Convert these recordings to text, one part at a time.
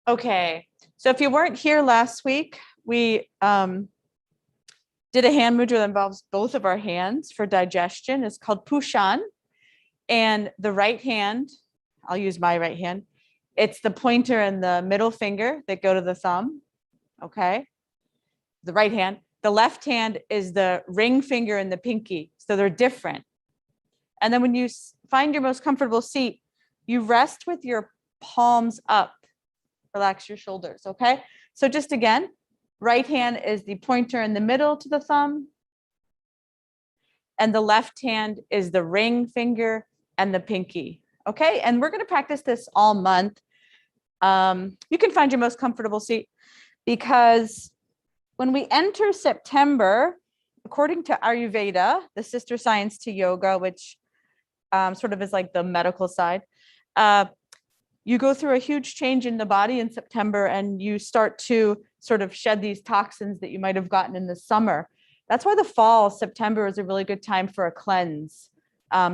Okay, so if you weren't here last week, we did a hand mudra that involves both of our hands for digestion. It's called Pushan. And the right hand, I'll use my right hand. It's the pointer and the middle finger that go to the thumb. Okay. The right hand. The left hand is the ring finger and the pinky. So they're different. And then when you find your most comfortable seat, you rest with your palms up. Relax your shoulders. Okay. So just again, right hand is the pointer in the middle to the thumb. And the left hand is the ring finger and the pinky. Okay. And we're going to practice this all month. You can find your most comfortable seat because when we enter September, according to Ayurveda, the sister science to yoga, which sort of is like the medical side, you go through a huge change in the body in September and you start to sort of shed these toxins that you might have gotten in the summer. That's why the fall, September, is a really good time for a cleanse,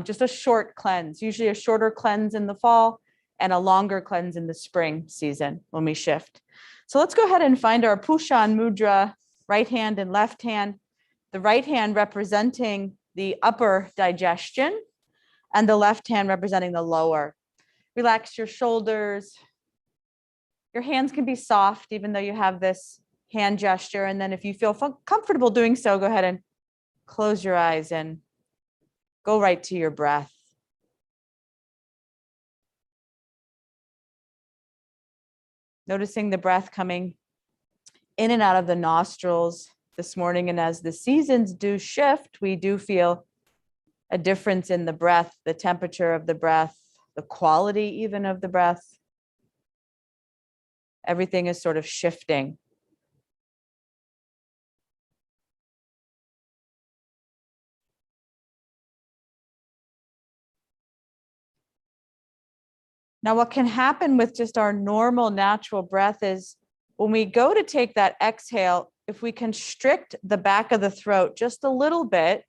just a short cleanse, usually a shorter cleanse in the fall and a longer cleanse in the spring season when we shift. So let's go ahead and find our Pushan Mudra, right hand and left hand, the right hand representing the upper digestion and the left hand representing the lower. Relax your shoulders. Your hands can be soft, even though you have this hand gesture. And then if you feel comfortable doing so, go ahead and close your eyes and go right to your breath. Noticing the breath coming in and out of the nostrils this morning. And as the seasons do shift, we do feel a difference in the breath, the temperature of the breath, the quality even of the breath. Everything is sort of shifting. Now, what can happen with just our normal natural breath is when we go to take that exhale, if we constrict the back of the throat just a little bit,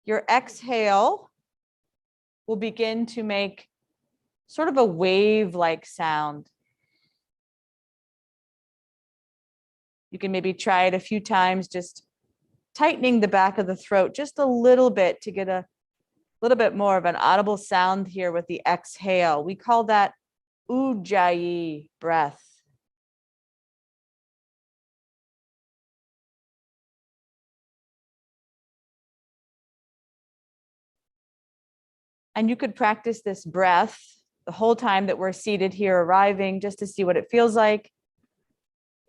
your exhale will begin to make sort of a wave-like sound. You can maybe try it a few times, just tightening the back of the throat just a little bit to get a little bit more of an audible sound here with the exhale. We call that Ujjayi breath. And you could practice this breath the whole time that we're seated here arriving just to see what it feels like.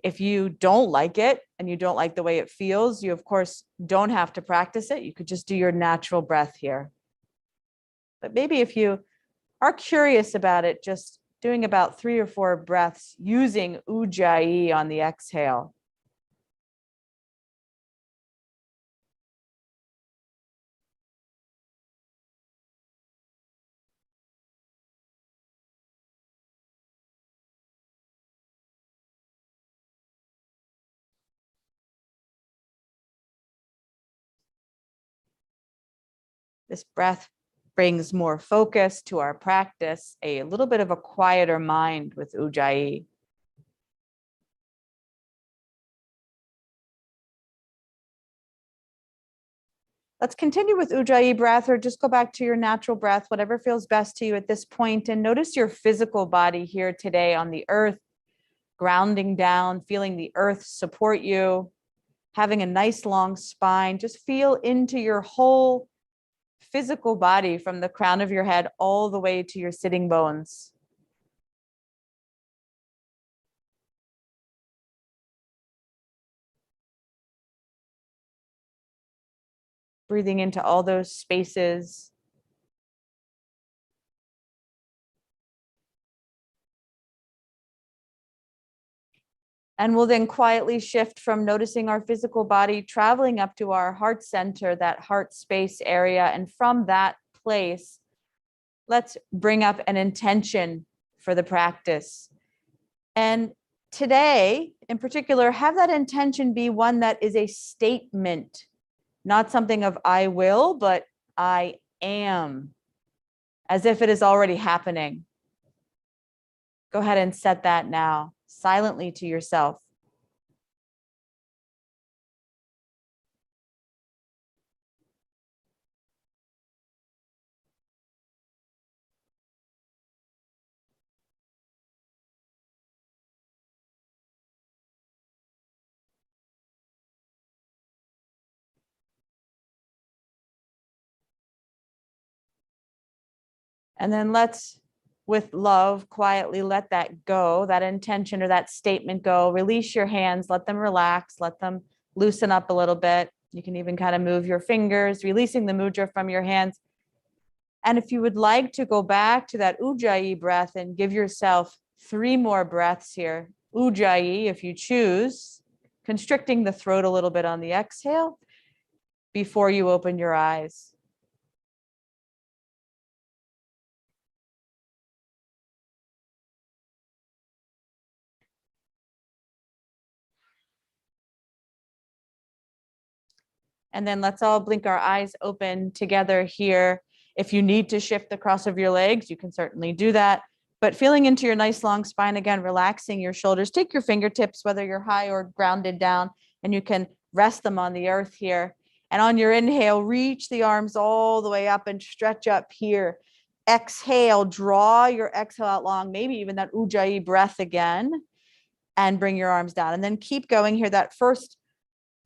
If you don't like it and you don't like the way it feels, you of course don't have to practice it. You could just do your natural breath here. But maybe if you are curious about it, just doing about 3 or 4 breaths using Ujjayi on the exhale. This breath brings more focus to our practice, a little bit of a quieter mind with Ujjayi. Let's continue with Ujjayi breath, or just go back to your natural breath, whatever feels best to you at this point. And notice your physical body here today on the earth, grounding down, feeling the earth support you, having a nice long spine. Just feel into your whole physical body from the crown of your head all the way to your sitting bones. Breathing into all those spaces. And we'll then quietly shift from noticing our physical body, traveling up to our heart center, that heart space area. And from that place, let's bring up an intention for the practice. And today, in particular, have that intention be one that is a statement, not something of I will, but I am, as if it is already happening. Go ahead and set that now. silently to yourself. And then let's, with love, quietly let that go, that intention or that statement go. Release your hands, let them relax, let them loosen up a little bit. You can even kind of move your fingers, releasing the mudra from your hands. And if you would like to go back to that ujjayi breath and give yourself 3 more breaths here, ujjayi, if you choose, constricting the throat a little bit on the exhale before you open your eyes. And then let's all blink our eyes open together here. If you need to shift the cross of your legs, you can certainly do that. But feeling into your nice long spine again, relaxing your shoulders. Take your fingertips, whether you're high or grounded down, and you can rest them on the earth here. And on your inhale, reach the arms all the way up and stretch up here. Exhale, draw your exhale out long, maybe even that ujjayi breath again, and bring your arms down. And then keep going here. That first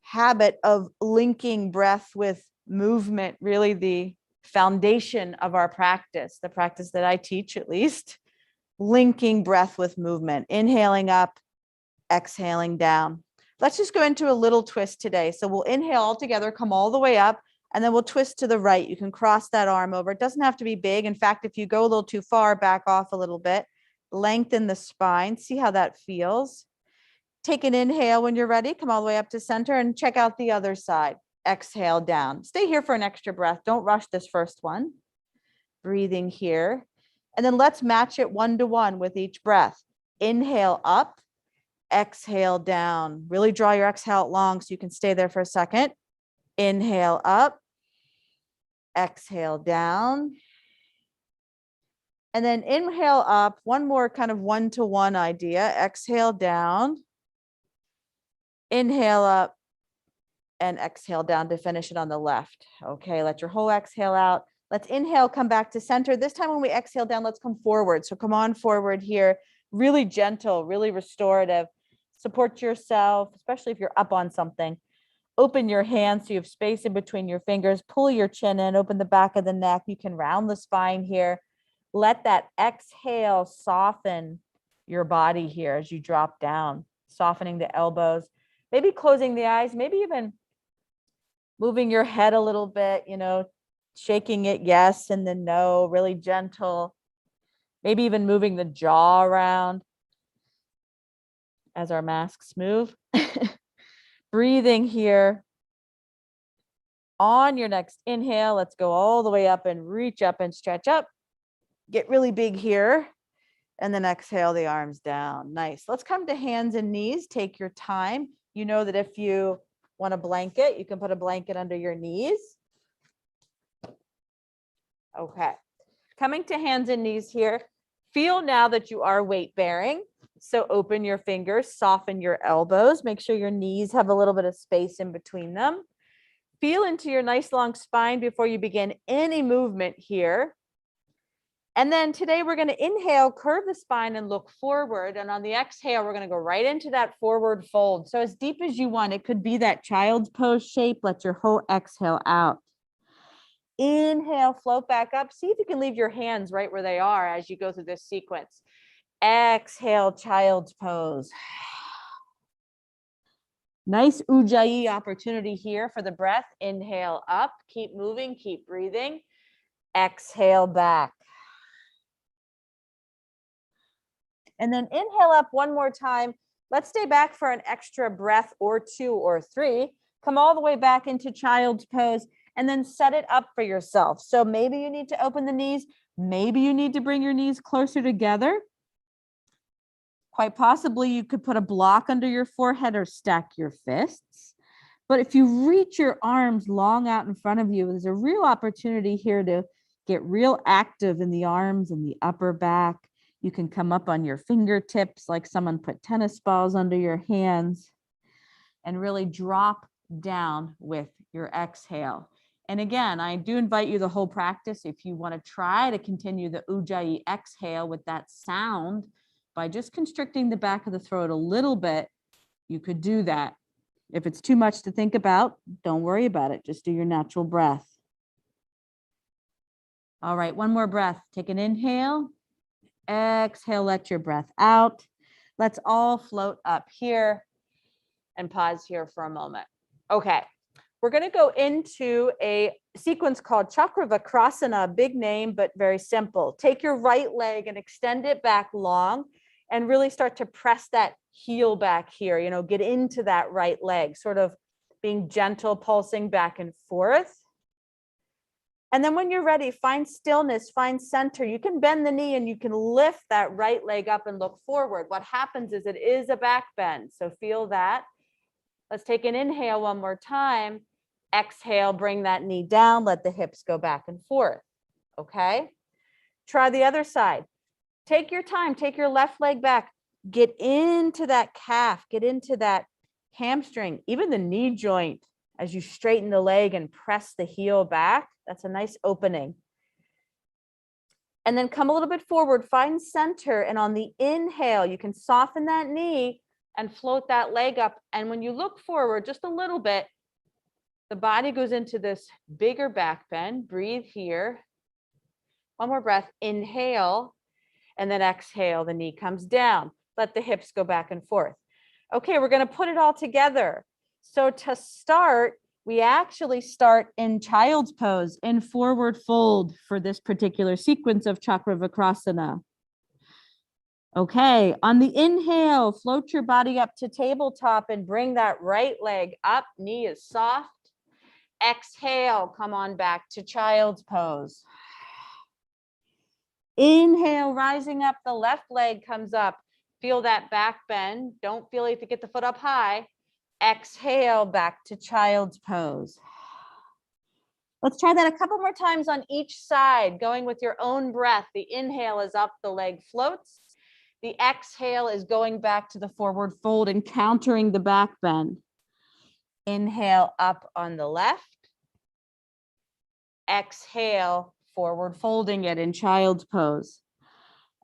habit of linking breath with movement, really the foundation of our practice, the practice that I teach at least, linking breath with movement, inhaling up, exhaling down. Let's just go into a little twist today. So we'll inhale all together, come all the way up, and then we'll twist to the right. You can cross that arm over. It doesn't have to be big. In fact, if you go a little too far, back off a little bit, lengthen the spine, see how that feels. Take an inhale when you're ready. Come all the way up to center and check out the other side. Exhale down. Stay here for an extra breath. Don't rush this first one. Breathing here. And then let's match it 1-to-1 with each breath. Inhale up, exhale down. Really draw your exhale out long so you can stay there for a second. Inhale up, exhale down. And then inhale up. One more kind of 1-to-1 idea. Exhale down. Inhale up and exhale down to finish it on the left. Okay, let your whole exhale out. Let's inhale, come back to center. This time when we exhale down, let's come forward. So come on forward here. Really gentle, really restorative. Support yourself, especially if you're up on something. Open your hands so you have space in between your fingers. Pull your chin in, open the back of the neck. You can round the spine here. Let that exhale soften your body here as you drop down, softening the elbows. Maybe closing the eyes, maybe even moving your head a little bit, shaking it yes and then no, really gentle. Maybe even moving the jaw around as our masks move. Breathing here. On your next inhale, let's go all the way up and reach up and stretch up. Get really big here. And then exhale the arms down. Nice. Let's come to hands and knees. Take your time. You know that if you want a blanket, you can put a blanket under your knees. Okay. Coming to hands and knees here. Feel now that you are weight bearing. So open your fingers, soften your elbows. Make sure your knees have a little bit of space in between them. Feel into your nice long spine before you begin any movement here. And then today we're going to inhale, curve the spine and look forward. And on the exhale, we're going to go right into that forward fold. So as deep as you want, it could be that child's pose shape. Let your whole exhale out. Inhale, float back up. See if you can leave your hands right where they are as you go through this sequence. Exhale, child's pose. Nice ujjayi opportunity here for the breath. Inhale up, keep moving, keep breathing. Exhale back. And then inhale up one more time. Let's stay back for an extra breath or 2 or 3. Come all the way back into child's pose and then set it up for yourself. So maybe you need to open the knees. Maybe you need to bring your knees closer together. Quite possibly you could put a block under your forehead or stack your fists. But if you reach your arms long out in front of you, there's a real opportunity here to get real active in the arms and the upper back. You can come up on your fingertips like someone put tennis balls under your hands and really drop down with your exhale. And again, I do invite you the whole practice, if you want to try to continue the Ujjayi exhale with that sound by just constricting the back of the throat a little bit, you could do that. If it's too much to think about, don't worry about it. Just do your natural breath. All right, one more breath. Take an inhale. Exhale, let your breath out. Let's all float up here and pause here for a moment. Okay, we're going to go into a sequence called Chakrava Crossing, a big name, but very simple. Take your right leg and extend it back long and really start to press that heel back here, you know, get into that right leg, sort of being gentle, pulsing back and forth. And then when you're ready, find stillness, find center. You can bend the knee and you can lift that right leg up and look forward. What happens is it is a back bend. So feel that. Let's take an inhale one more time. Exhale, bring that knee down. Let the hips go back and forth. Okay. Try the other side. Take your time. Take your left leg back. Get into that calf. Get into that hamstring, even the knee joint as you straighten the leg and press the heel back. That's a nice opening. And then come a little bit forward, find center. And on the inhale, you can soften that knee and float that leg up. And when you look forward just a little bit, the body goes into this bigger back bend. Breathe here. One more breath. Inhale. And then exhale, the knee comes down. Let the hips go back and forth. Okay, we're going to put it all together. So to start, we actually start in child's pose, in forward fold for this particular sequence of Chakrava Crossing. Okay, on the inhale, float your body up to tabletop and bring that right leg up. Knee is soft. Exhale, come on back to child's pose. Inhale, rising up, the left leg comes up. Feel that back bend. Don't feel like to get the foot up high. Exhale, back to child's pose. Let's try that a couple more times on each side, going with your own breath. The inhale is up, the leg floats. The exhale is going back to the forward fold and countering the back bend. Inhale up on the left. Exhale, forward folding it in child's pose.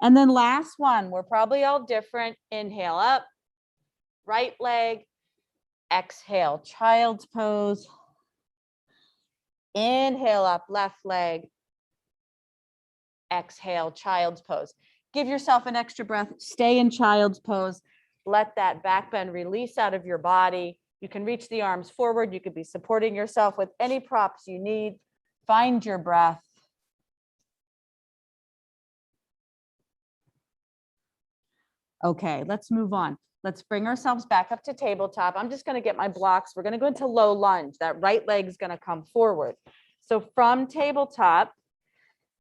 And then last one, we're probably all different. Inhale up, right leg. Exhale, child's pose. Inhale up, left leg. Exhale, child's pose. Give yourself an extra breath. Stay in child's pose. Let that back bend release out of your body. You can reach the arms forward. You could be supporting yourself with any props you need. Find your breath. Okay, let's move on. Let's bring ourselves back up to tabletop. I'm just going to get my blocks. We're going to go into low lunge. That right leg is going to come forward. So from tabletop,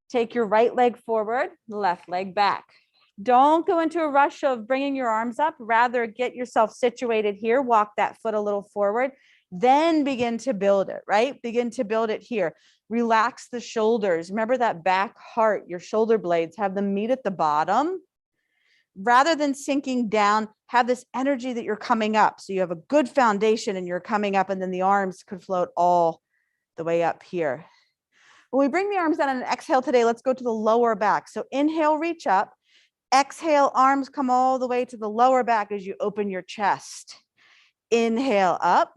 take your right leg forward, left leg back. Don't go into a rush of bringing your arms up. Rather, get yourself situated here. Walk that foot a little forward. Then begin to build it, right? Begin to build it here. Relax the shoulders. Remember that back heart, your shoulder blades, have them meet at the bottom. Rather than sinking down, have this energy that you're coming up. So you have a good foundation and you're coming up, and then the arms could float all the way up here. When we bring the arms down on an exhale today, let's go to the lower back. So inhale, reach up. Exhale, arms come all the way to the lower back as you open your chest. Inhale up.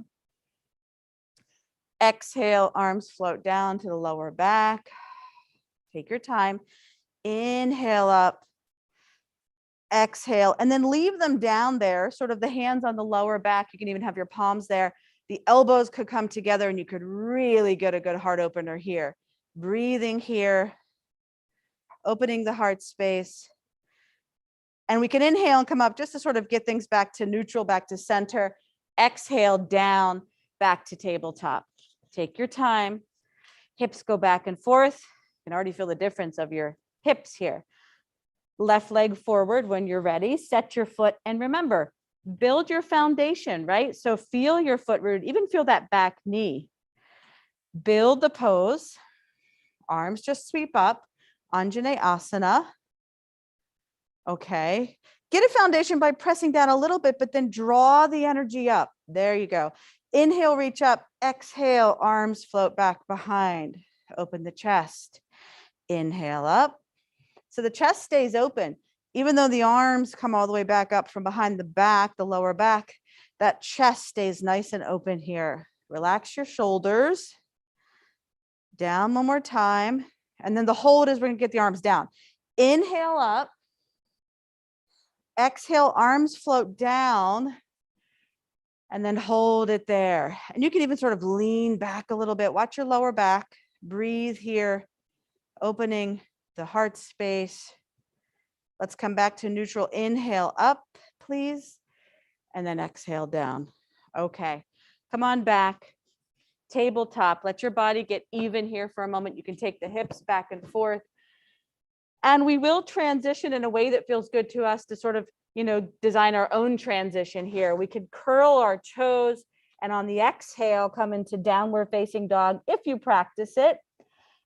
Exhale, arms float down to the lower back. Take your time. Inhale up. Exhale, and then leave them down there, sort of the hands on the lower back. You can even have your palms there. The elbows could come together and you could really get a good heart opener here. Breathing here, opening the heart space. And we can inhale and come up just to sort of get things back to neutral, back to center. Exhale down, back to tabletop. Take your time. Hips go back and forth. You can already feel the difference of your hips here. Left leg forward when you're ready. Set your foot, and remember, build your foundation, right? So feel your foot root, even feel that back knee. Build the pose. Arms just sweep up. Anjaneyasana. Okay. Get a foundation by pressing down a little bit, but then draw the energy up. There you go. Inhale, reach up. Exhale, arms float back behind. Open the chest. Inhale up. So the chest stays open. Even though the arms come all the way back up from behind the back, the lower back, that chest stays nice and open here. Relax your shoulders. Down one more time. And then the hold is we're going to get the arms down. Inhale up. Exhale, arms float down. And then hold it there. And you can even sort of lean back a little bit. Watch your lower back. Breathe here. Opening the heart space. Let's come back to neutral. Inhale up, please. And then exhale down. Okay. Come on back. Tabletop. Let your body get even here for a moment. You can take the hips back and forth. And we will transition in a way that feels good to us to sort of, design our own transition here. We could curl our toes and on the exhale, come into downward facing dog if you practice it.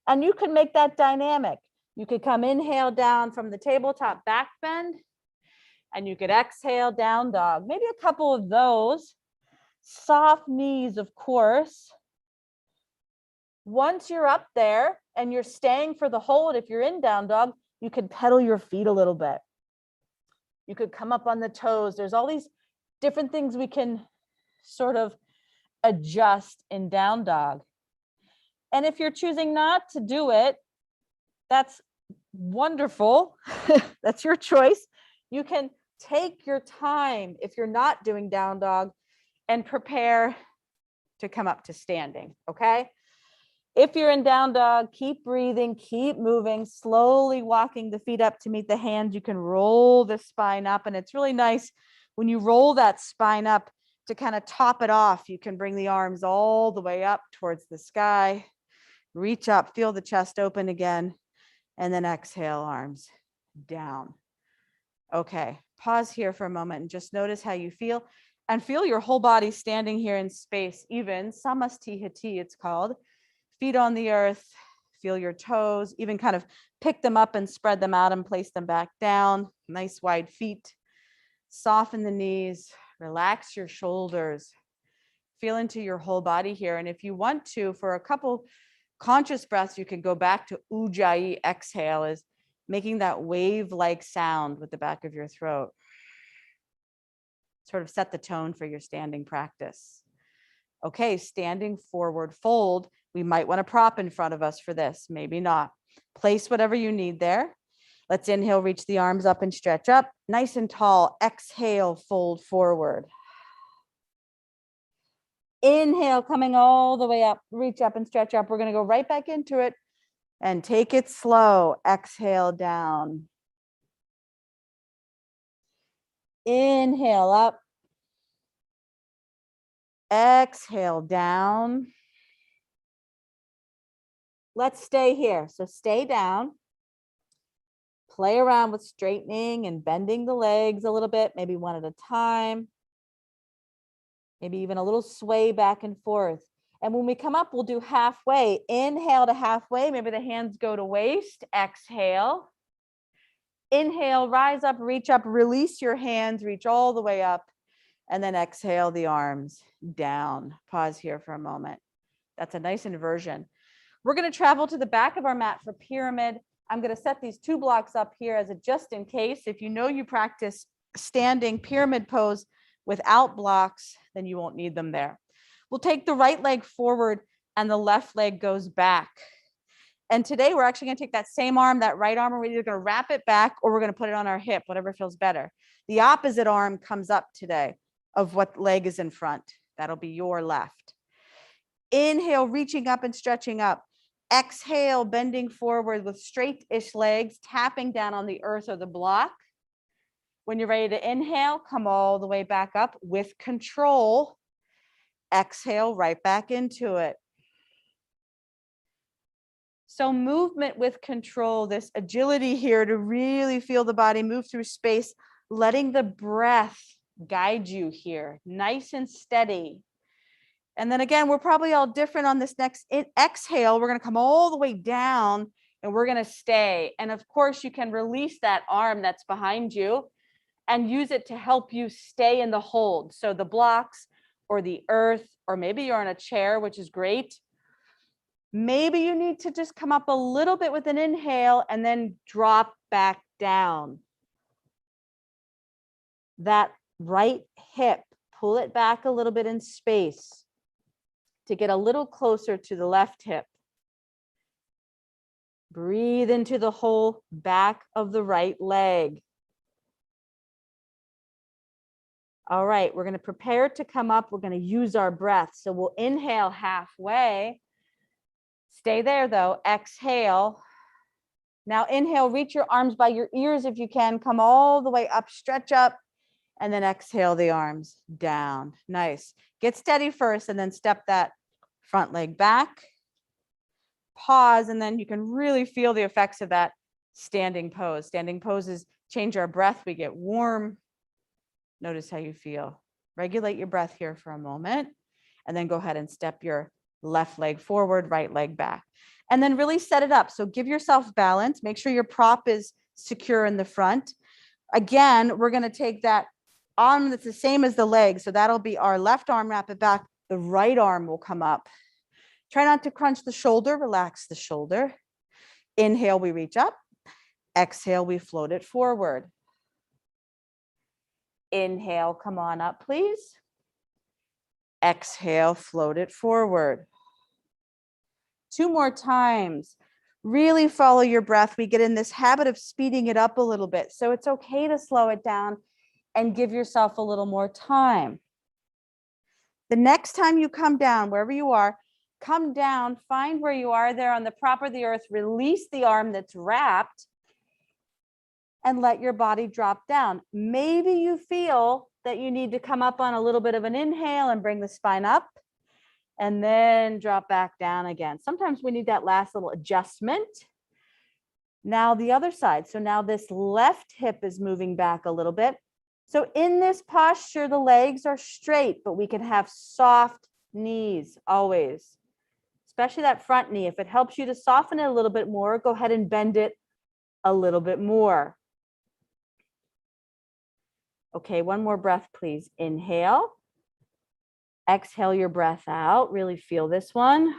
And you can make that dynamic. You could come inhale down from the tabletop back bend, and you could exhale down dog. Maybe a couple of those. Soft knees, of course. Once you're up there and you're staying for the hold, if you're in down dog, you could pedal your feet a little bit. You could come up on the toes. There's all these different things we can sort of adjust in down dog. And if you're choosing not to do it, that's wonderful. That's your choice. You can take your time if you're not doing down dog and prepare to come up to standing, okay? If you're in down dog, keep breathing, keep moving, slowly walking the feet up to meet the hands. You can roll the spine up, and it's really nice when you roll that spine up to kind of top it off. You can bring the arms all the way up towards the sky, reach up, feel the chest open again, and then exhale, arms down. Okay, pause here for a moment and just notice how you feel, and feel your whole body standing here in space, even samastihati it's called. Feet on the earth, feel your toes, even kind of pick them up and spread them out and place them back down. Nice wide feet. Soften the knees, relax your shoulders. Feel into your whole body here. And if you want to, for a couple conscious breaths, you can go back to Ujjayi. Exhale is making that wave-like sound with the back of your throat. Sort of set the tone for your standing practice. Okay, standing forward fold. We might want a prop in front of us for this, maybe not. Place whatever you need there. Let's inhale, reach the arms up and stretch up. Nice and tall. Exhale, fold forward. Inhale, coming all the way up, reach up and stretch up. We're going to go right back into it and take it slow. Exhale down. Inhale up. Exhale down. Let's stay here. So stay down. Play around with straightening and bending the legs a little bit, maybe one at a time. Maybe even a little sway back and forth. And when we come up, we'll do halfway. Inhale to halfway. Maybe the hands go to waist. Exhale. Inhale, rise up, release your hands, reach all the way up. And then exhale the arms down. Pause here for a moment. That's a nice inversion. We're going to travel to the back of our mat for pyramid. I'm going to set these two blocks up here as a just in case. If you know you practice standing pyramid pose without blocks, then you won't need them there. We'll take the right leg forward and the left leg goes back. And today we're actually going to take that same arm, that right arm, and we're either going to wrap it back or we're going to put it on our hip, whatever feels better. The opposite arm comes up today of what leg is in front. That'll be your left. Inhale, reaching up and stretching up. Exhale, bending forward with straight-ish legs, tapping down on the earth or the block. When you're ready to inhale, come all the way back up with control. Exhale, right back into it. So movement with control, this agility here to really feel the body move through space, letting the breath guide you here, nice and steady. And then again, we're probably all different on this next exhale. We're going to come all the way down and we're going to stay. And of course, you can release that arm that's behind you and use it to help you stay in the hold. So the blocks or the earth, or maybe you're on a chair, which is great. Maybe you need to just come up a little bit with an inhale and then drop back down. That right hip, pull it back a little bit in space to get a little closer to the left hip. Breathe into the whole back of the right leg. All right, we're going to prepare to come up. We're going to use our breath. So we'll inhale halfway. Stay there though. Exhale. Now inhale, reach your arms by your ears if you can. Come all the way up, stretch up, and then exhale the arms down. Nice. Get steady first and then step that front leg back. Pause, and then you can really feel the effects of that standing pose. Standing poses change our breath. We get warm. Notice how you feel. Regulate your breath here for a moment, and then go ahead and step your left leg forward, right leg back, and then really set it up. So give yourself balance. Make sure your prop is secure in the front. Again, we're going to take that arm that's the same as the leg. So that'll be our left arm, wrap it back. The right arm will come up. Try not to crunch the shoulder, relax the shoulder. Inhale, we reach up. Exhale, we float it forward. Inhale, come on up, please. Exhale, float it forward. 2 more times. Really follow your breath. We get in this habit of speeding it up a little bit. So it's okay to slow it down and give yourself a little more time. The next time you come down, wherever you are, come down, find where you are there on the prop of the earth, release the arm that's wrapped, and let your body drop down. Maybe you feel that you need to come up on a little bit of an inhale and bring the spine up, and then drop back down again. Sometimes we need that last little adjustment. Now the other side. So now this left hip is moving back a little bit. So in this posture, the legs are straight, but we can have soft knees always, especially that front knee. If it helps you to soften it a little bit more, go ahead and bend it a little bit more. Okay, one more breath, please. Inhale. Exhale your breath out. Really feel this one.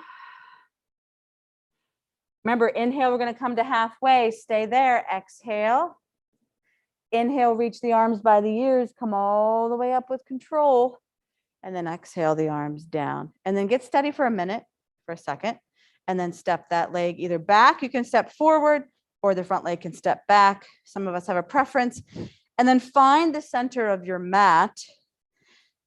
Remember, inhale, we're going to come to halfway. Stay there. Exhale. Inhale, reach the arms by the ears. Come all the way up with control. And then exhale the arms down. And then get steady for a minute, for a second. And then step that leg either back. You can step forward, or the front leg can step back. Some of us have a preference. And then find the center of your mat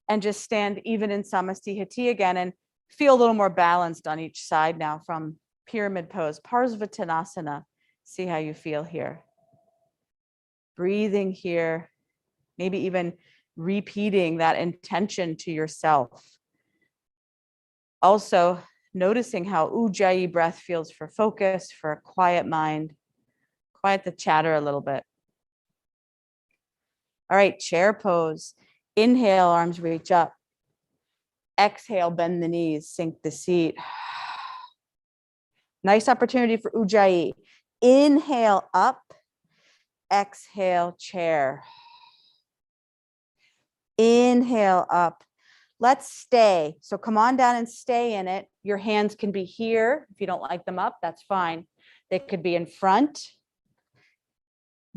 and just stand even in Samastihati again and feel a little more balanced on each side now from pyramid pose, Vitanasana. See how you feel here. Breathing here, maybe even repeating that intention to yourself. Also noticing how Ujjayi breath feels for focus, for a quiet mind. Quiet the chatter a little bit. All right, chair pose. Inhale, arms reach up. Exhale, bend the knees, sink the seat. Nice opportunity for Ujjayi. Inhale up. Exhale, chair. Inhale up. Let's stay. So come on down and stay in it. Your hands can be here. If you don't like them up, that's fine. They could be in front.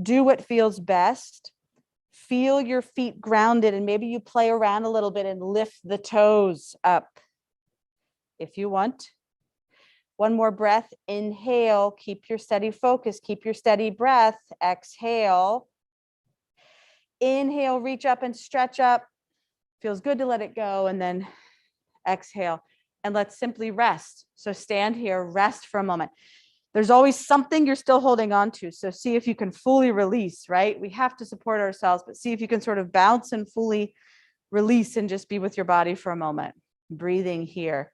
Do what feels best. Feel your feet grounded, and maybe you play around a little bit and lift the toes up if you want. One more breath. Inhale. Keep your steady focus. Keep your steady breath. Exhale. Inhale, reach up and stretch up. Feels good to let it go. And then exhale. And let's simply rest. So stand here, rest for a moment. There's always something you're still holding on to. So see if you can fully release, right? We have to support ourselves, but see if you can sort of bounce and fully release and just be with your body for a moment. Breathing here.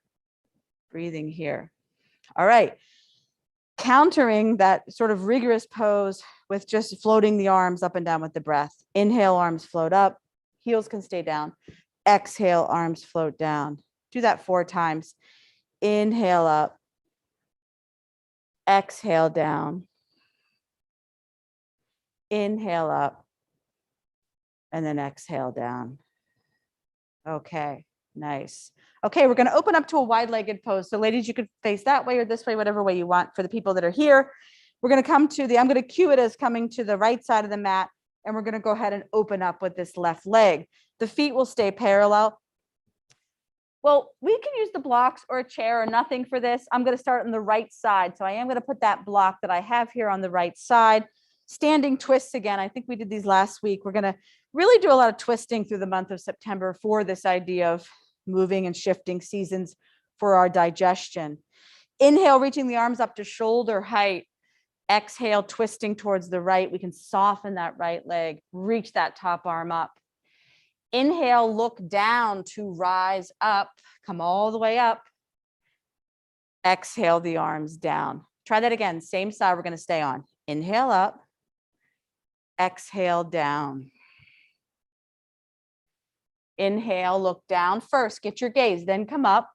Breathing here. All right. Countering that sort of rigorous pose with just floating the arms up and down with the breath. Inhale, arms float up. Heels can stay down. Exhale, arms float down. Do that 4 times. Inhale up. Exhale down. Inhale up. And then exhale down. Okay, nice. Okay, we're going to open up to a wide-legged pose. So ladies, you could face that way or this way, whatever way you want. For the people that are here, we're going to come to I'm going to cue it as coming to the right side of the mat. And we're going to go ahead and open up with this left leg. The feet will stay parallel. Well, we can use the blocks or a chair or nothing for this. I'm going to start on the right side. So I am going to put that block that I have here on the right side. Standing twists again. I think we did these last week. We're going to really do a lot of twisting through the month of September for this idea of moving and shifting seasons for our digestion. Inhale, reaching the arms up to shoulder height. Exhale, twisting towards the right. We can soften that right leg, reach that top arm up. Inhale, look down to rise up. Come all the way up. Exhale the arms down. Try that again. Same side we're going to stay on. Inhale up. Exhale down. Inhale, look down first. Get your gaze, then come up.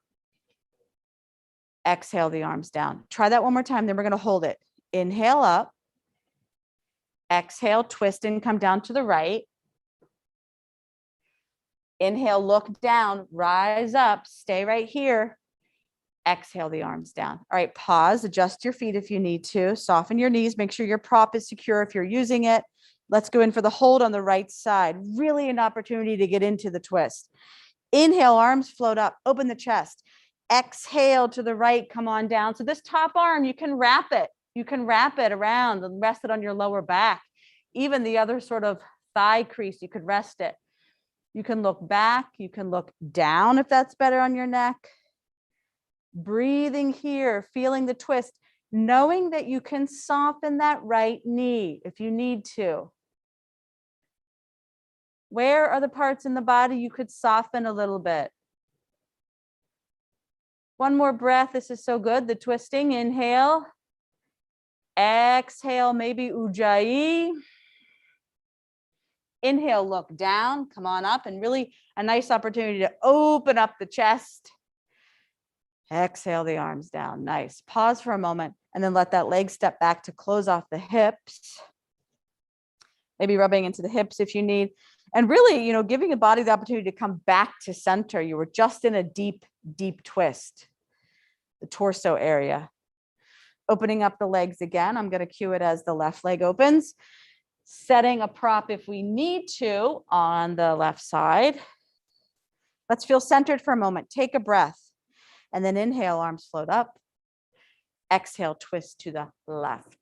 Exhale the arms down. Try that one more time, then we're going to hold it. Inhale up. Exhale, twist and come down to the right. Inhale, look down, rise up, stay right here. Exhale the arms down. All right, pause, adjust your feet if you need to. Soften your knees, make sure your prop is secure if you're using it. Let's go in for the hold on the right side. Really an opportunity to get into the twist. Inhale, arms float up, open the chest. Exhale to the right, come on down. So this top arm, you can wrap it. You can wrap it around and rest it on your lower back. Even the other sort of thigh crease, you could rest it. You can look back, you can look down if that's better on your neck. Breathing here, feeling the twist, knowing that you can soften that right knee if you need to. Where are the parts in the body you could soften a little bit? One more breath. This is so good. The twisting. Inhale. Exhale, maybe Ujjayi. Inhale, look down. Come on up. And really a nice opportunity to open up the chest. Exhale the arms down. Nice. Pause for a moment and then let that leg step back to close off the hips. Maybe rubbing into the hips if you need. And really, giving the body the opportunity to come back to center. You were just in a deep, deep twist. The torso area. Opening up the legs again. I'm going to cue it as the left leg opens. Setting a prop if we need to on the left side. Let's feel centered for a moment. Take a breath. And then inhale, arms float up. Exhale, twist to the left.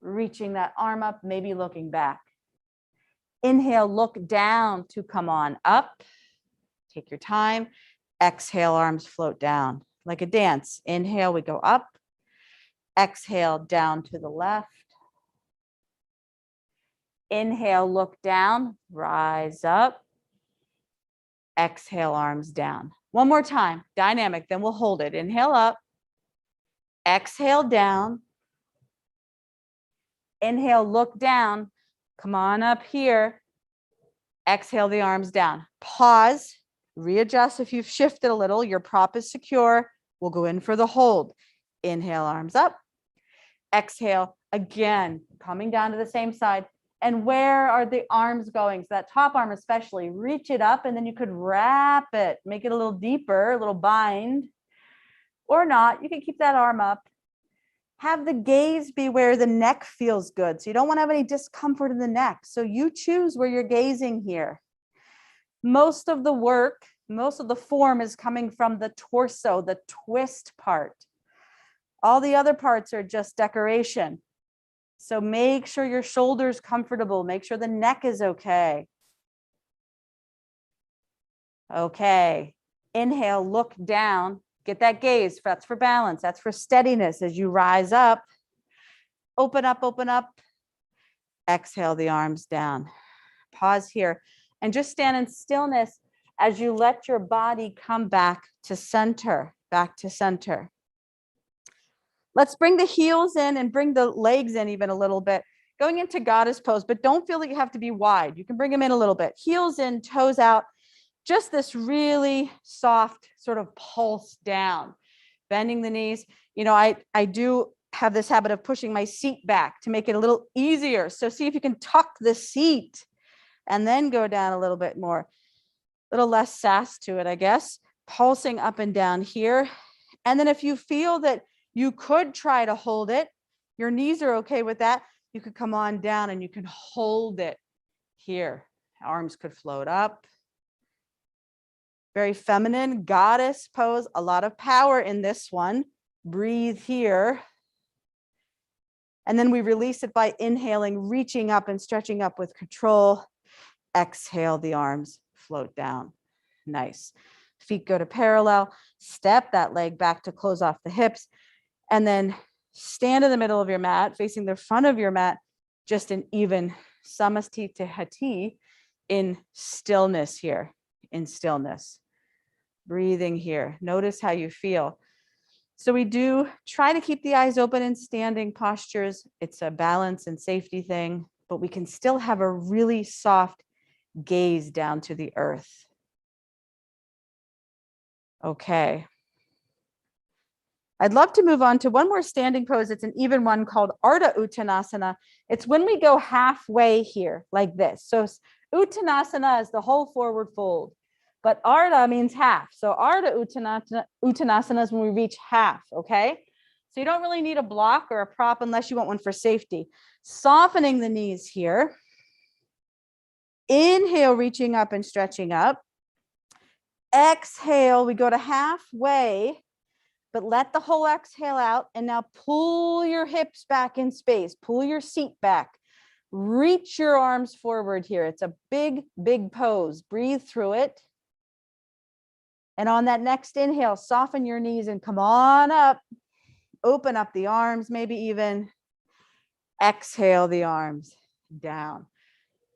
Reaching that arm up, maybe looking back. Inhale, look down to come on up. Take your time. Exhale, arms float down like a dance. Inhale, we go up. Exhale, down to the left. Inhale, look down, rise up. Exhale, arms down. One more time, dynamic, then we'll hold it. Inhale up. Exhale down. Inhale, look down. Come on up here. Exhale the arms down. Pause, readjust if you've shifted a little. Your prop is secure. We'll go in for the hold. Inhale, arms up. Exhale, again, coming down to the same side. And where are the arms going? So that top arm especially, reach it up and then you could wrap it, make it a little deeper, a little bind, or not. You can keep that arm up. Have the gaze be where the neck feels good. So you don't want to have any discomfort in the neck. So you choose where you're gazing here. Most of the work, most of the form is coming from the torso, the twist part. All the other parts are just decoration. So make sure your shoulder's comfortable. Make sure the neck is okay. Okay. Inhale, look down. Get that gaze. That's for balance. That's for steadiness as you rise up. Open up, open up. Exhale the arms down. Pause here and just stand in stillness as you let your body come back to center, back to center. Let's bring the heels in and bring the legs in even a little bit. Going into goddess pose, but don't feel like you have to be wide. You can bring them in a little bit. Heels in, toes out. Just this really soft sort of pulse down. Bending the knees. I do have this habit of pushing my seat back to make it a little easier. So see if you can tuck the seat and then go down a little bit more, a little less sass to it, I guess. Pulsing up and down here. And then if you feel that you could try to hold it, your knees are okay with that, you could come on down and you can hold it here. Arms could float up. Very feminine, goddess pose, a lot of power in this one. Breathe here. And then we release it by inhaling, reaching up and stretching up with control. Exhale, the arms float down. Nice. Feet go to parallel. Step that leg back to close off the hips. And then stand in the middle of your mat, facing the front of your mat, just an even Samastiti in stillness here, in stillness. Breathing here. Notice how you feel. So we do try to keep the eyes open in standing postures. It's a balance and safety thing, but we can still have a really soft gaze down to the earth. Okay. I'd love to move on to one more standing pose. It's an even one called Arda Uttanasana. It's when we go halfway here, like this. So Uttanasana is the whole forward fold, but Arda means half. So Arda Uttanasana is when we reach half, okay? So you don't really need a block or a prop unless you want one for safety. Softening the knees here. Inhale, reaching up and stretching up. Exhale, we go to halfway, but let the whole exhale out. And now pull your hips back in space. Pull your seat back. Reach your arms forward here. It's a big, big pose. Breathe through it. And on that next inhale, soften your knees and come on up. Open up the arms, maybe even. Exhale the arms down.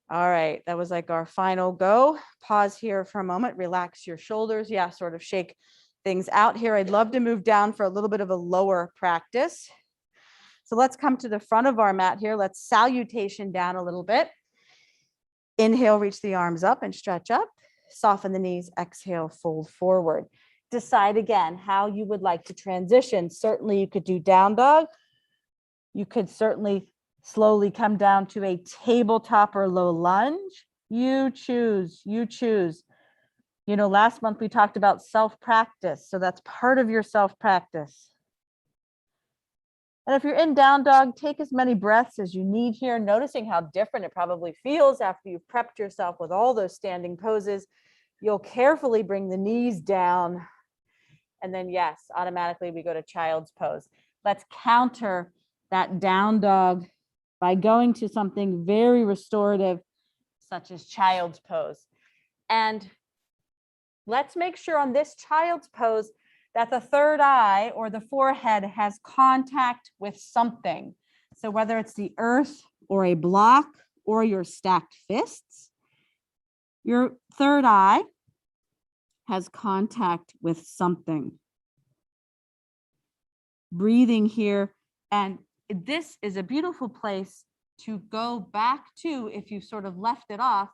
All right, that was like our final go. Pause here for a moment, relax your shoulders. Yeah, sort of shake things out here. I'd love to move down for a little bit of a lower practice. So let's come to the front of our mat here. Let's salutation down a little bit. Inhale, reach the arms up and stretch up. Soften the knees, exhale, fold forward. Decide again how you would like to transition. Certainly you could do down dog. You could certainly slowly come down to a tabletop or low lunge. You choose, you choose. You know, last month we talked about self-practice. So that's part of your self-practice. And if you're in down dog, take as many breaths as you need here, noticing how different it probably feels after you've prepped yourself with all those standing poses. You'll carefully bring the knees down. And then yes, automatically we go to child's pose. Let's counter that down dog by going to something very restorative, such as child's pose. And let's make sure on this child's pose that the third eye or the forehead has contact with something. So whether it's the earth or a block or your stacked fists, your third eye has contact with something. Breathing here. And this is a beautiful place to go back to, if you sort of left it off,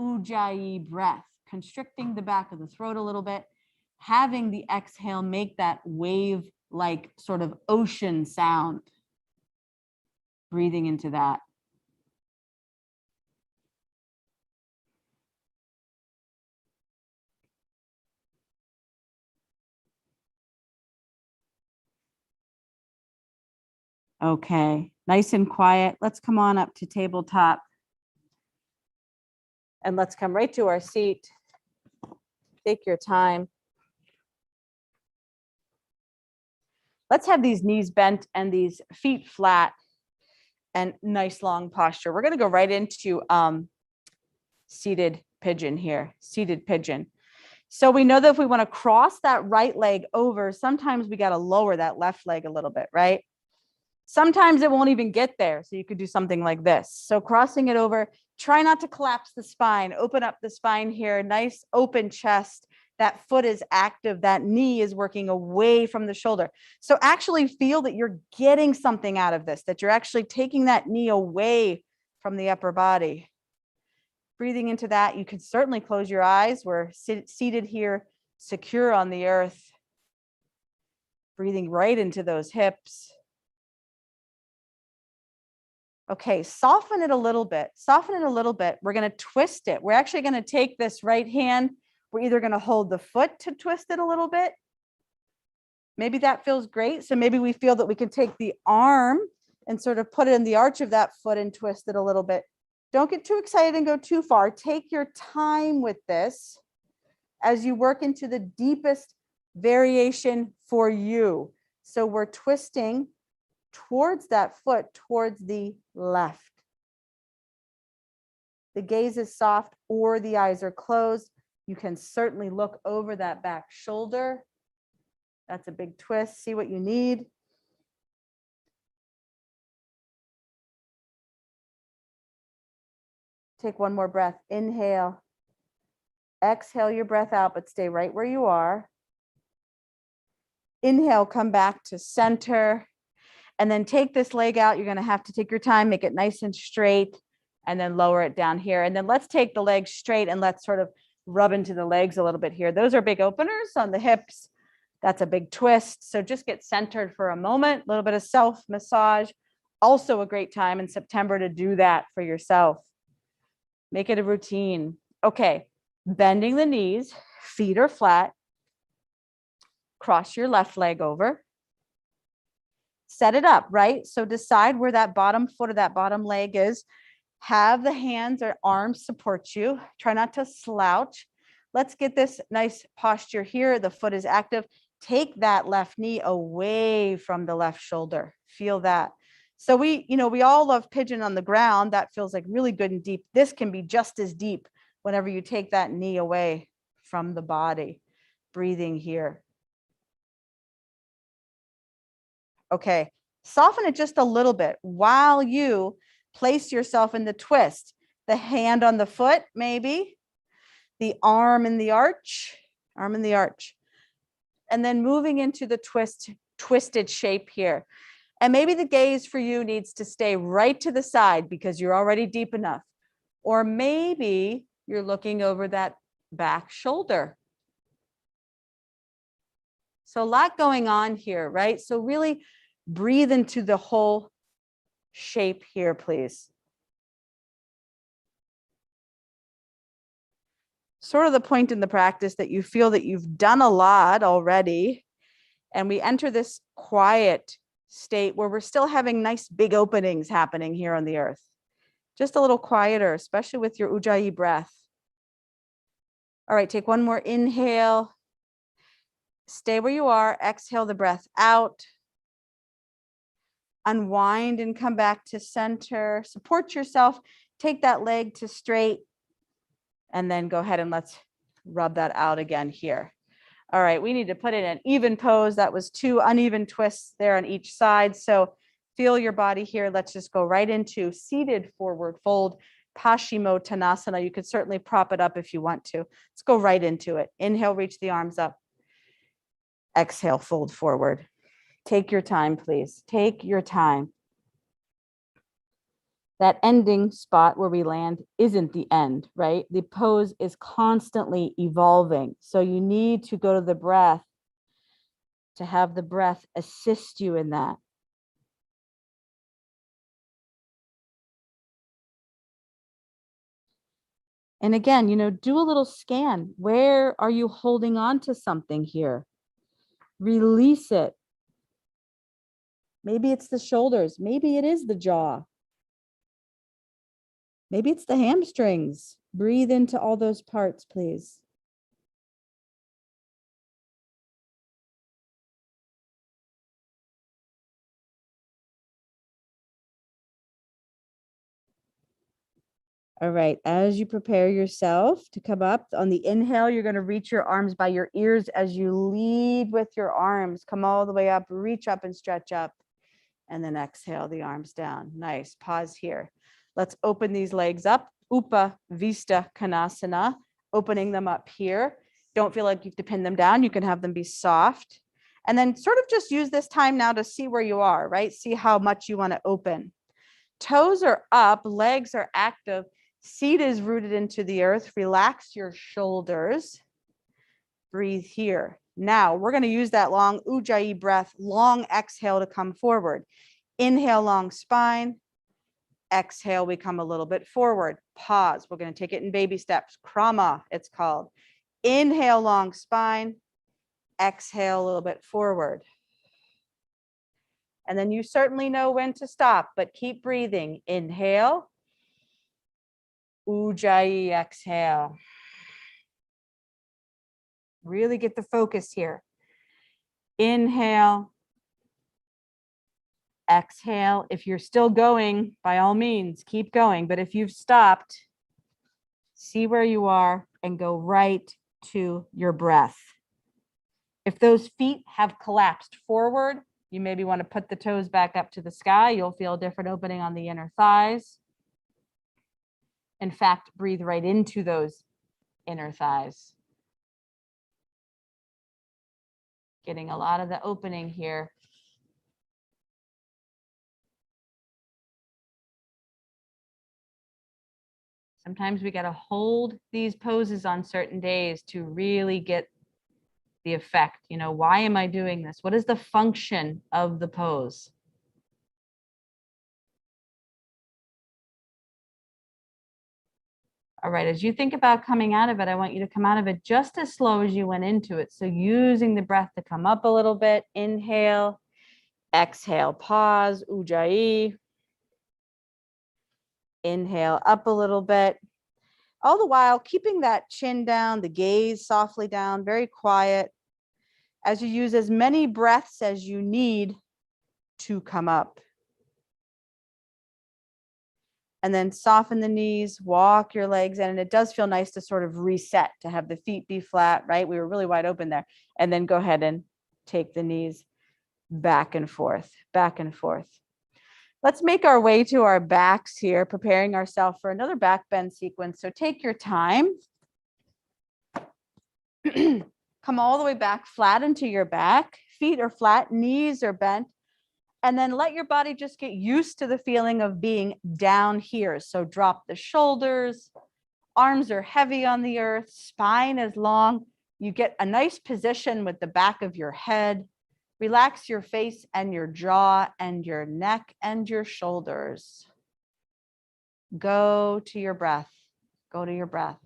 Ujjayi breath, constricting the back of the throat a little bit, having the exhale make that wave-like sort of ocean sound. Breathing into that. Okay, nice and quiet. Let's come on up to tabletop. And let's come right to our seat. Take your time. Let's have these knees bent and these feet flat and nice long posture. We're going to go right into seated pigeon here, seated pigeon. So we know that if we want to cross that right leg over, sometimes we got to lower that left leg a little bit, right? Sometimes it won't even get there. So you could do something like this. So crossing it over, try not to collapse the spine, open up the spine here, nice open chest. That foot is active. That knee is working away from the shoulder. So actually feel that you're getting something out of this, that you're actually taking that knee away from the upper body. Breathing into that, you can certainly close your eyes. We're seated here, secure on the earth. Breathing right into those hips. Okay, soften it a little bit. Soften it a little bit. We're going to twist it. We're actually going to take this right hand. We're either going to hold the foot to twist it a little bit. Maybe that feels great. So maybe we feel that we can take the arm and sort of put it in the arch of that foot and twist it a little bit. Don't get too excited and go too far. Take your time with this as you work into the deepest variation for you. So we're twisting towards that foot, towards the left. The gaze is soft or the eyes are closed. You can certainly look over that back shoulder. That's a big twist. See what you need. Take one more breath. Inhale. Exhale your breath out, but stay right where you are. Inhale, come back to center. And then take this leg out. You're going to have to take your time, make it nice and straight, and then lower it down here. And then let's take the legs straight and let's sort of rub into the legs a little bit here. Those are big openers on the hips. That's a big twist. So just get centered for a moment, a little bit of self massage. Also a great time in September to do that for yourself. Make it a routine. Okay, bending the knees, feet are flat. Cross your left leg over. Set it up, right? So decide where that bottom foot or that bottom leg is. Have the hands or arms support you. Try not to slouch. Let's get this nice posture here. The foot is active. Take that left knee away from the left shoulder. Feel that. So we all love pigeon on the ground. That feels like really good and deep. This can be just as deep whenever you take that knee away from the body. Breathing here. Okay, soften it just a little bit while you place yourself in the twist. The hand on the foot, maybe. The arm in the arch, And then moving into the twisted shape here. And maybe the gaze for you needs to stay right to the side because you're already deep enough. Or maybe you're looking over that back shoulder. So a lot going on here, right? So really breathe into the whole shape here, please. Sort of the point in the practice that you feel that you've done a lot already. And we enter this quiet state where we're still having nice big openings happening here on the earth. Just a little quieter, especially with your Ujjayi breath. All right, take one more inhale. Stay where you are. Exhale the breath out. Unwind and come back to center. Support yourself. Take that leg to straight. And then go ahead and let's rub that out again here. All right, we need to put in an even pose. That was 2 uneven twists there on each side. So feel your body here. Let's just go right into seated forward fold, Pashimo Tanasana. You could certainly prop it up if you want to. Let's go right into it. Inhale, reach the arms up. Exhale, fold forward. Take your time, please. Take your time. That ending spot where we land isn't the end, right? The pose is constantly evolving. So you need to go to the breath to have the breath assist you in that. And again, do a little scan. Where are you holding on to something here? Release it. Maybe it's the shoulders. Maybe it is the jaw. Maybe it's the hamstrings. Breathe into all those parts, please. All right, as you prepare yourself to come up on the inhale, you're going to reach your arms by your ears as you lead with your arms. Come all the way up, reach up and stretch up. And then exhale the arms down. Nice. Pause here. Let's open these legs up. Vitanasana, opening them up here. Don't feel like you have to pin them down. You can have them be soft. And then sort of just use this time now to see where you are, right? See how much you want to open. Toes are up, legs are active. Seat is rooted into the earth. Relax your shoulders. Breathe here. Now we're going to use that long Ujjayi breath, long exhale to come forward. Inhale, long spine. Exhale, we come a little bit forward. Pause. We're going to take it in baby steps. Krama, it's called. Inhale, long spine. Exhale, a little bit forward. And then you certainly know when to stop, but keep breathing. Inhale. Ujjayi, exhale. Really get the focus here. Inhale. Exhale. If you're still going, by all means, keep going. But if you've stopped, see where you are and go right to your breath. If those feet have collapsed forward, you maybe want to put the toes back up to the sky. You'll feel a different opening on the inner thighs. In fact, breathe right into those inner thighs. Getting a lot of the opening here. Sometimes we got to hold these poses on certain days to really get the effect. You know, why am I doing this? What is the function of the pose? All right, as you think about coming out of it, I want you to come out of it just as slow as you went into it. So using the breath to come up a little bit. Inhale, exhale, pause, ujjayi. Inhale up a little bit. All the while keeping that chin down, the gaze softly down, very quiet, as you use as many breaths as you need to come up. And then soften the knees, walk your legs in, and it does feel nice to sort of reset, to have the feet be flat, right? We were really wide open there. And then go ahead and take the knees back and forth, back and forth. Let's make our way to our backs here, preparing ourselves for another back bend sequence. So take your time. Come all the way back, flat into your back. Feet are flat, knees are bent. And then let your body just get used to the feeling of being down here. So drop the shoulders, arms are heavy on the earth, spine is long. You get a nice position with the back of your head. Relax your face and your jaw and your neck and your shoulders. Go to your breath. Go to your breath.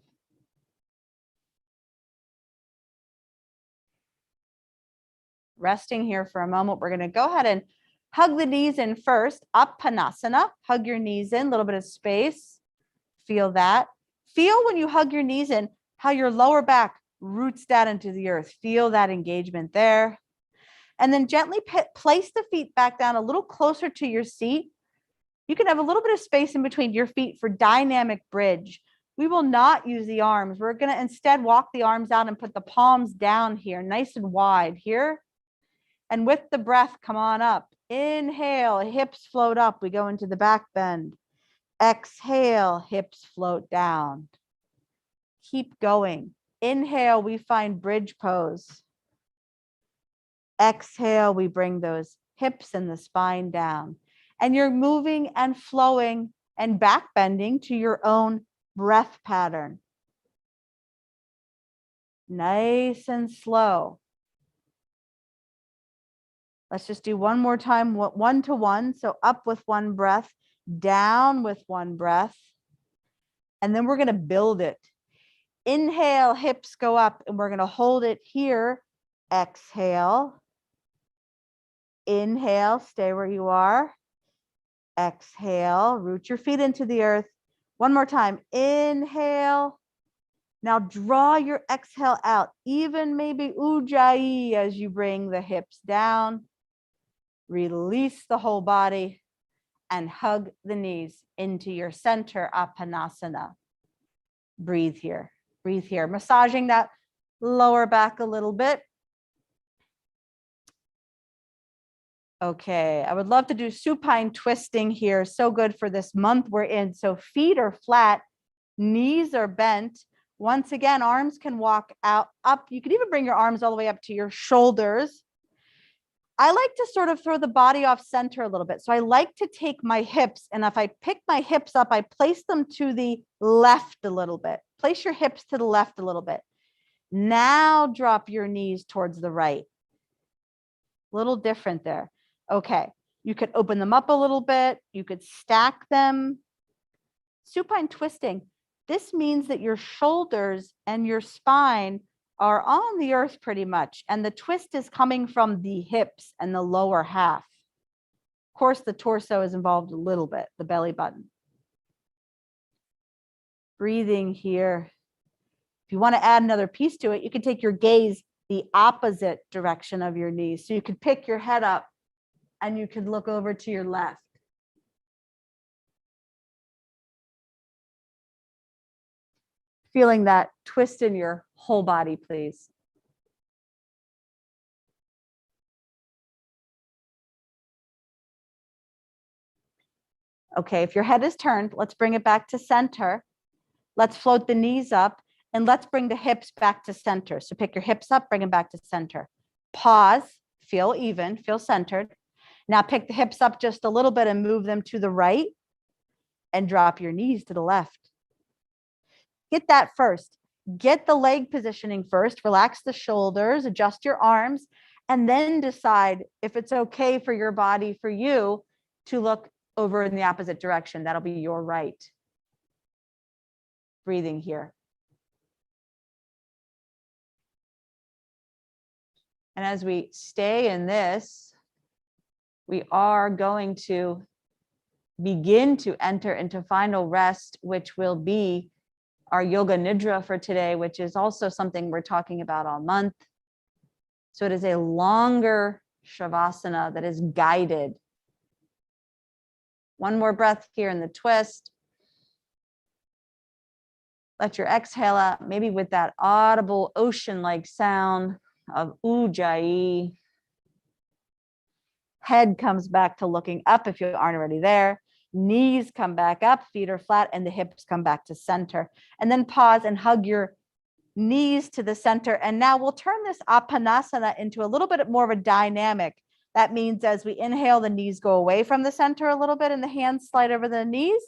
Resting here for a moment, we're going to go ahead and hug the knees in first. Up Panasana. Hug your knees in, a little bit of space. Feel that. Feel when you hug your knees in how your lower back roots down into the earth. Feel that engagement there. And then gently place the feet back down a little closer to your seat. You can have a little bit of space in between your feet for dynamic bridge. We will not use the arms. We're going to instead walk the arms out and put the palms down here, nice and wide here. And with the breath, come on up. Inhale, hips float up. We go into the back bend. Exhale, hips float down. Keep going. Inhale, we find bridge pose. Exhale, we bring those hips and the spine down. And you're moving and flowing and back bending to your own breath pattern. Nice and slow. Let's just do one more time, 1 to 1. So up with one breath, down with one breath. And then we're going to build it. Inhale, hips go up, and we're going to hold it here. Exhale. Inhale, stay where you are. Exhale, root your feet into the earth. One more time. Inhale. Now draw your exhale out, even maybe ujjayi as you bring the hips down. Release the whole body and hug the knees into your center, Panasana. Breathe here. Breathe here. Massaging that lower back a little bit. Okay, I would love to do supine twisting here. So good for this month we're in. So feet are flat, knees are bent. Once again, arms can walk out, up. You can even bring your arms all the way up to your shoulders. I like to sort of throw the body off center a little bit. So I like to take my hips, and if I pick my hips up, I place them to the left a little bit. Place your hips to the left a little bit. Now drop your knees towards the right. A little different there. Okay, You could open them up a little bit. You could stack them. Supine twisting. This means that your shoulders and your spine are on the earth pretty much, and the twist is coming from the hips and the lower half. Of course, the torso is involved a little bit, the belly button. Breathing here. If you want to add another piece to it, you can take your gaze the opposite direction of your knees. So you could pick your head up and you could look over to your left. Feeling that twist in your whole body, please. Okay, if your head is turned, let's bring it back to center. Let's float the knees up and let's bring the hips back to center. So pick your hips up, bring them back to center. Pause, feel even, feel centered. Now pick the hips up just a little bit and move them to the right and drop your knees to the left. Get that first. Get the leg positioning first. Relax the shoulders, adjust your arms, and then decide if it's okay for your body, for you to look over in the opposite direction. That'll be your right. Breathing here. And as we stay in this, we are going to begin to enter into final rest, which will be our yoga nidra for today, which is also something we're talking about all month. So it is a longer shavasana that is guided. One more breath here in the twist. Let your exhale out, maybe with that audible ocean-like sound of ujjayi. Head comes back to looking up if you aren't already there. Knees come back up, feet are flat, and the hips come back to center. And then pause and hug your knees to the center. And now we'll turn this Panasana into a little bit more of a dynamic. That means as we inhale, the knees go away from the center a little bit and the hands slide over the knees.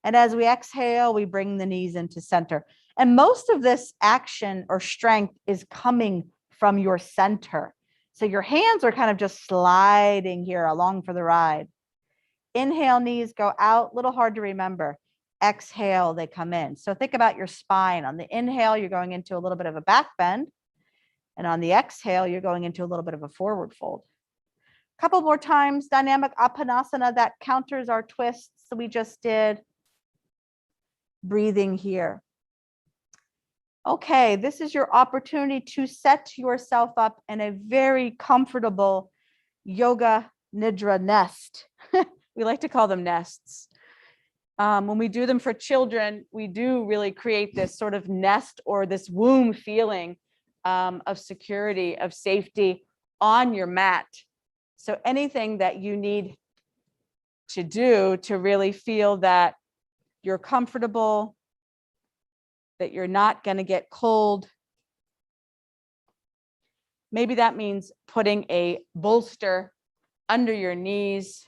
And as we exhale, we bring the knees into center. And most of this action or strength is coming from your center. So your hands are kind of just sliding here along for the ride. Inhale, knees go out, a little hard to remember. Exhale, they come in. So think about your spine. On the inhale, you're going into a little bit of a back bend. And on the exhale, you're going into a little bit of a forward fold. A couple more times, dynamic Panasana that counters our twists we just did. Breathing here. Okay, this is your opportunity to set yourself up in a very comfortable yoga nidra nest. We like to call them nests. When we do them for children, we do really create this sort of nest or this womb feeling of security, of safety on your mat. So anything that you need to do to really feel that you're comfortable, that you're not going to get cold. Maybe that means putting a bolster under your knees.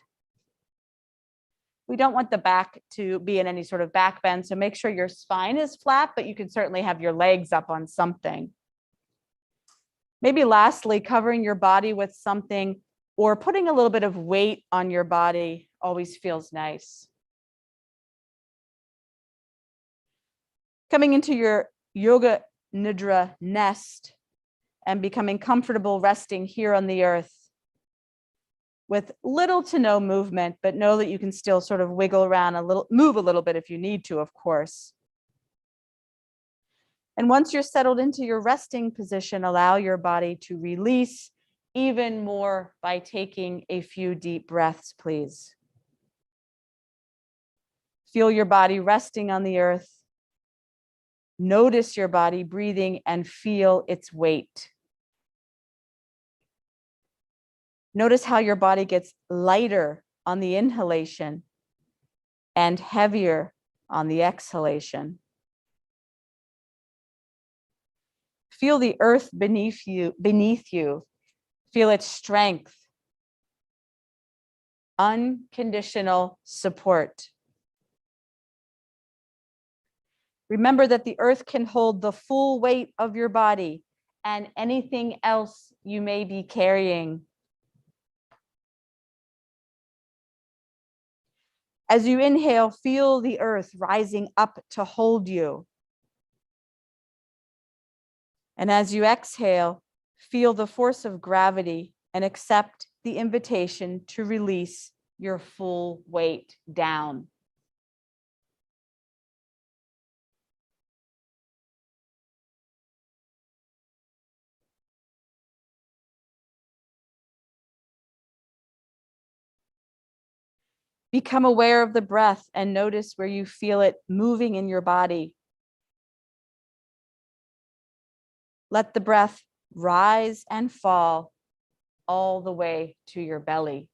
We don't want the back to be in any sort of back bend, so make sure your spine is flat, but you can certainly have your legs up on something. Maybe lastly, covering your body with something or putting a little bit of weight on your body always feels nice. Coming into your yoga nidra nest and becoming comfortable resting here on the earth with little to no movement, but know that you can still sort of wiggle around a little, move a little bit if you need to, of course. And once you're settled into your resting position, allow your body to release even more by taking a few deep breaths, please. Feel your body resting on the earth. Notice your body breathing and feel its weight. Notice how your body gets lighter on the inhalation and heavier on the exhalation. Feel the earth beneath you. Feel its strength. Unconditional support. Remember that the earth can hold the full weight of your body and anything else you may be carrying. As you inhale, feel the earth rising up to hold you. And as you exhale, feel the force of gravity and accept the invitation to release your full weight down. Become aware of the breath and notice where you feel it moving in your body. Let the breath rise and fall all the way to your belly.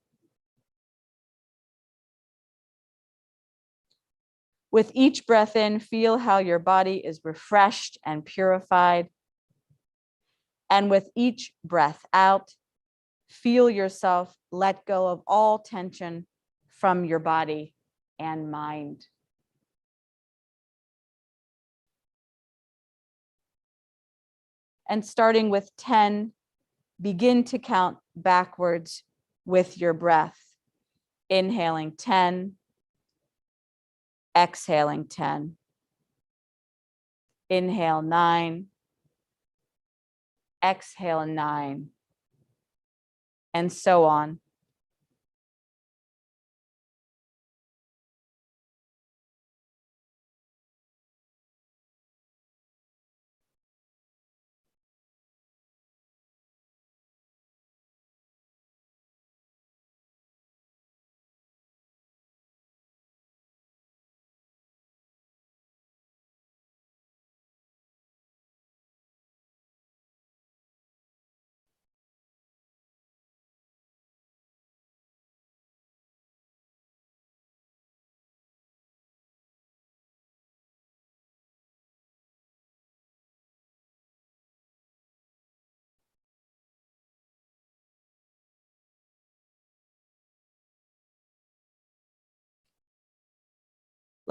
With each breath in, feel how your body is refreshed and purified. And with each breath out, feel yourself let go of all tension from your body and mind. And starting with 10, begin to count backwards with your breath. Inhaling 10, exhaling 10. Inhale 9, exhale 9, and so on.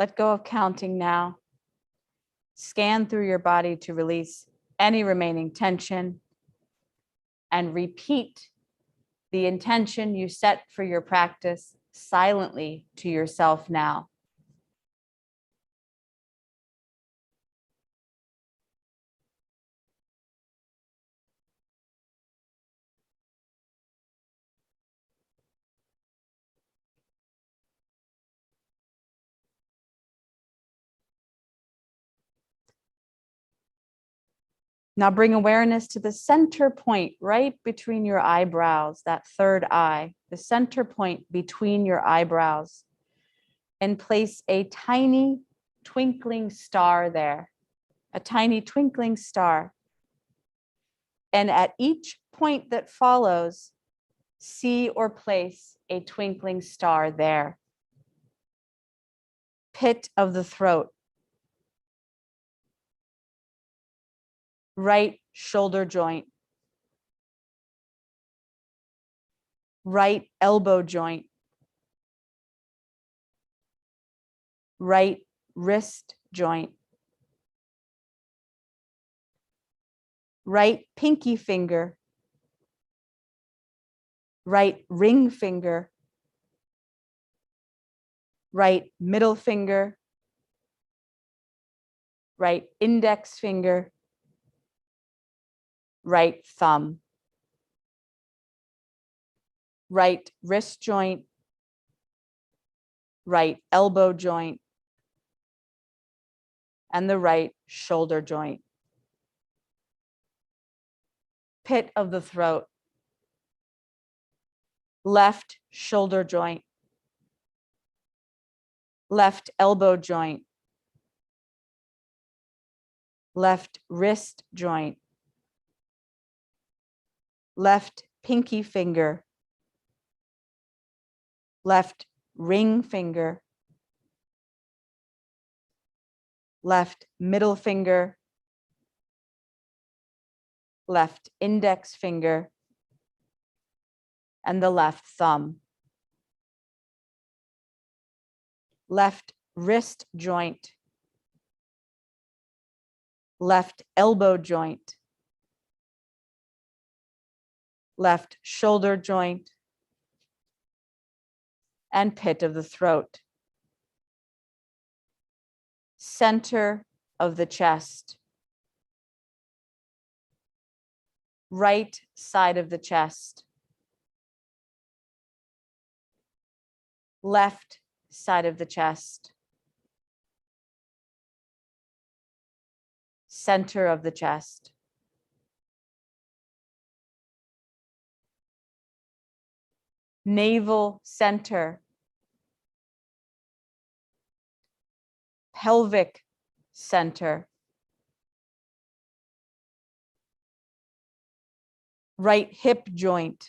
Let go of counting now. Scan through your body to release any remaining tension and repeat the intention you set for your practice silently to yourself now. Now bring awareness to the center point right between your eyebrows, that third eye, the center point between your eyebrows, and place a tiny twinkling star there, a tiny twinkling star. And at each point that follows, see or place a twinkling star there. Pit of the throat, right shoulder joint, right elbow joint, right wrist joint, right pinky finger, right ring finger, right middle finger, right index finger, right thumb, right wrist joint, right elbow joint, and the right shoulder joint. Pit of the throat, left shoulder joint, left elbow joint, left wrist joint, left pinky finger, left ring finger, left middle finger, left index finger, and the left thumb. Left wrist joint, left elbow joint, left shoulder joint, and pit of the throat. center of the chest, right side of the chest, left side of the chest, center of the chest, navel center, pelvic center, right hip joint,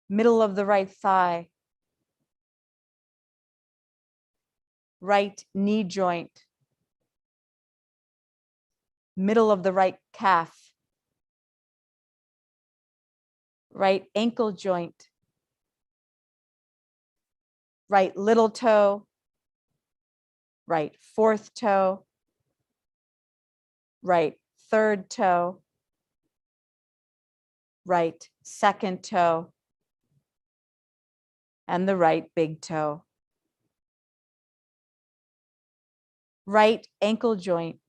middle of the right thigh, right knee joint, middle of the right calf, right ankle joint, right little toe, right fourth toe, right third toe, right second toe, and the right big toe. Right ankle joint,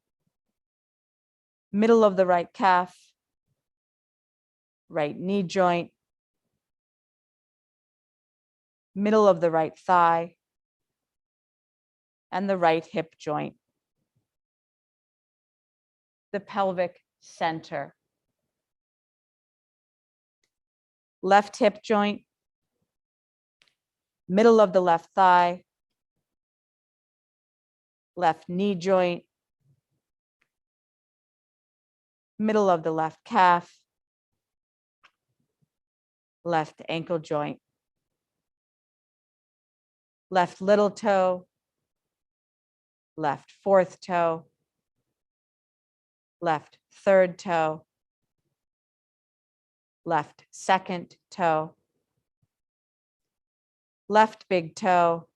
middle of the right calf, right knee joint, middle of the right thigh, and the right hip joint. The pelvic center. Left hip joint, middle of the left thigh, left knee joint, middle of the left calf, left ankle joint, left little toe, left fourth toe, left third toe, left second toe, left big toe,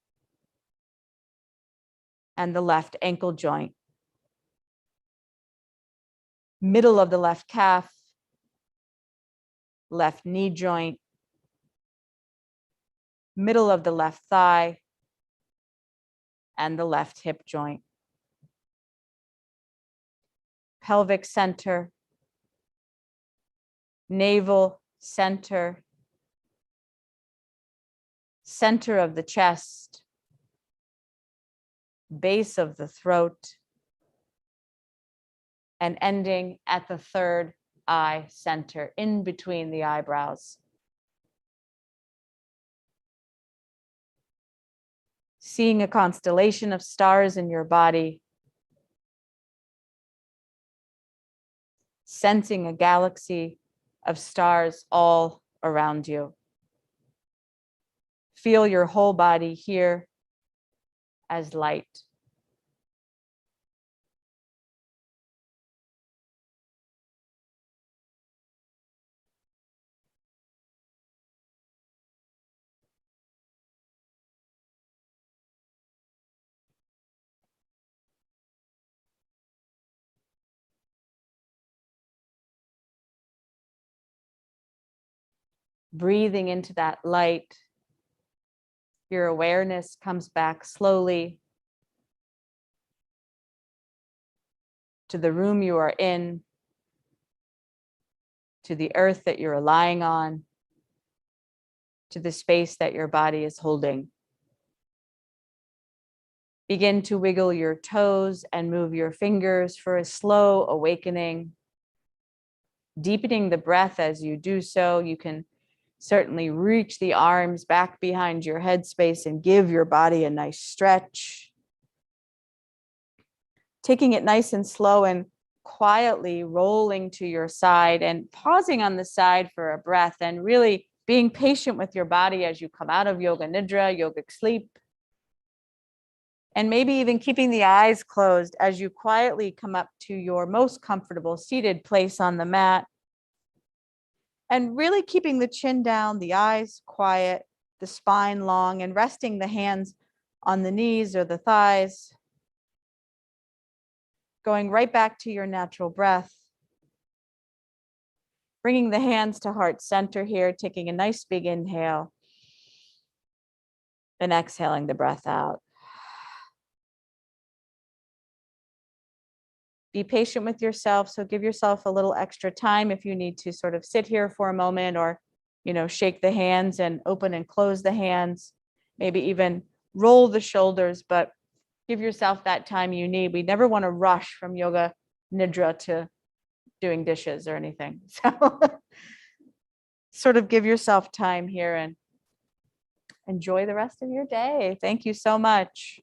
and the left ankle joint. Middle of the left calf, left knee joint, middle of the left thigh, and the left hip joint. Pelvic center, navel center, center of the chest, base of the throat, and ending at the third eye center, in between the eyebrows. Seeing a constellation of stars in your body, sensing a galaxy of stars all around you. Feel your whole body here as light. Breathing into that light, your awareness comes back slowly to the room you are in, to the earth that you're lying on, to the space that your body is holding. Begin to wiggle your toes and move your fingers for a slow awakening. Deepening the breath as you do so. You can certainly reach the arms back behind your head space and give your body a nice stretch. Taking it nice and slow and quietly rolling to your side and pausing on the side for a breath and really being patient with your body as you come out of yoga nidra, yogic sleep. And maybe even keeping the eyes closed as you quietly come up to your most comfortable seated place on the mat. And really keeping the chin down, the eyes quiet, the spine long, and resting the hands on the knees or the thighs. Going right back to your natural breath. Bringing the hands to heart center here, taking a nice big inhale. And exhaling the breath out. be patient with yourself. So give yourself a little extra time if you need to sort of sit here for a moment, or, shake the hands and open and close the hands, maybe even roll the shoulders, but give yourself that time you need. We never want to rush from yoga nidra to doing dishes or anything. So sort of give yourself time here and enjoy the rest of your day. Thank you so much.